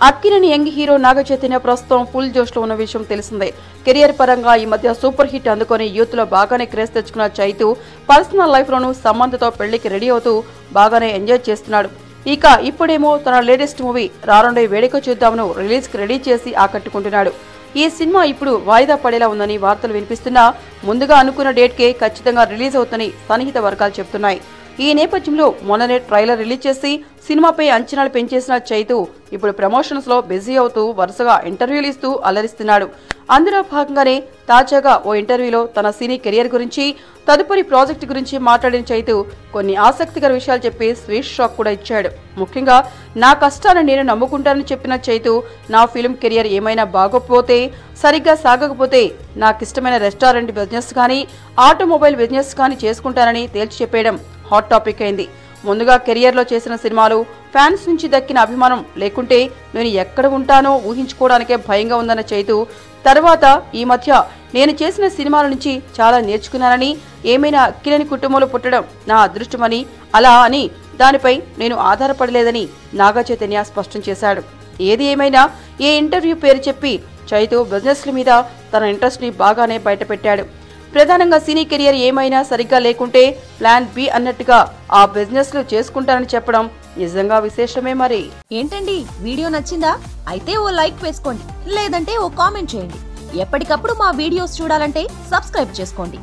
Akkineni young hero Naga Chaitanya ప్రస్తుతం full జోష్ లో ఉన్న విషయం తెలిసిందే. కెరియర్ పరంగా ఈ మధ్య సూపర్ హిట్ అందుకొని యూత్ లో బాగానే క్రేజ్ తెచ్చుకున్న చైతు పర్సనల్ లైఫ్ లోనూ సమంతతో పెళ్లికి రెడీ అవుతూ బాగానే ఎంజాయ్ చేస్తున్నాడు. ఇక ఇప్పుడేమో తన లేటెస్ట్ మూవీ రానుండే వేడుక చూద్దాంను రిలీజ్ కి రెడీ చేసి ఆకట్టుకుంటున్నాడు. ఈ సినిమా ఇప్పుడు వాయిదా పడేలా ఉందని వార్తలు వినిపిస్తున్నా ముందుగా అనుకున్న డేట్ కే ఖచ్చితంగా రిలీజ్ అవుతుందని సన్నిహిత వర్గాలు చెబుతున్నాయి. ఈ నేపథ్యంలో మొన్ననే ట్రైలర్ రిలీజ్ చేసి సినిమాపై అంచనాలు పెంచేసిన చైతు ఇప్పుడు ప్రమోషన్స్ లో బిజీ అవుతూ వరుసగా ఇంటర్వ్యూలు ఇస్తూ అలరిస్తున్నాడు. అందులో భాగంగానే తాజాగా ఓ ఇంటర్వ్యూలో తన సినీ కెరియర్ గురించి, తదుపరి ప్రాజెక్టు గురించి మాట్లాడిన చైతు కొన్ని ఆసక్తికర విషయాలు చెప్పి స్వీట్ షాక్ కూడా ఇచ్చాడు. ముఖ్యంగా నా కష్టాన్ని నేను నమ్ముకుంటానని చెప్పిన చైతు నా ఫిల్మ్ కెరియర్ ఏమైనా బాగోకపోతే, సరిగ్గా సాగకపోతే నాకిష్టమైన రెస్టారెంట్ బిజినెస్ కానీ, ఆటోమొబైల్ బిజినెస్ కానీ చేసుకుంటానని తేల్చి చెప్పేయడం హాట్ టాపిక్ అయింది. ముందుగా కెరియర్లో చేసిన సినిమాలు, ఫ్యాన్స్ నుంచి దక్కిన అభిమానం లేకుంటే నేను ఎక్కడ ఉంటానో ఊహించుకోవడానికే భయంగా ఉందన్న చైతు తర్వాత ఈ మధ్య నేను చేసిన సినిమాల నుంచి చాలా నేర్చుకున్నానని, ఏమైనా అక్కినేని కుటుంబంలో పుట్టడం నా అదృష్టమని, అలా అని దానిపై నేను ఆధారపడలేదని నాగ చైతన్య స్పష్టం చేశాడు. ఏది ఏమైనా ఏ ఇంటర్వ్యూ పేరు చెప్పి చైతు బిజినెస్ల మీద తన ఇంట్రెస్ట్ ని బాగానే బయటపెట్టాడు. ప్రధానంగా సినీ కెరియర్ ఏమైనా సరిగ్గా లేకుంటే ప్లాన్ బి అన్నట్టుగా ఆ బిజినెస్ లు చేసుకుంటానని చెప్పడం నిజంగా విశేషమే. మరి ఏంటండి, వీడియో నచ్చిందా? అయితే ఓ లైక్ వేసుకోండి, లేదంటే ఓ కామెంట్ చేయండి. ఎప్పటికప్పుడు మా వీడియోస్ చూడాలంటే సబ్స్క్రైబ్ చేసుకోండి.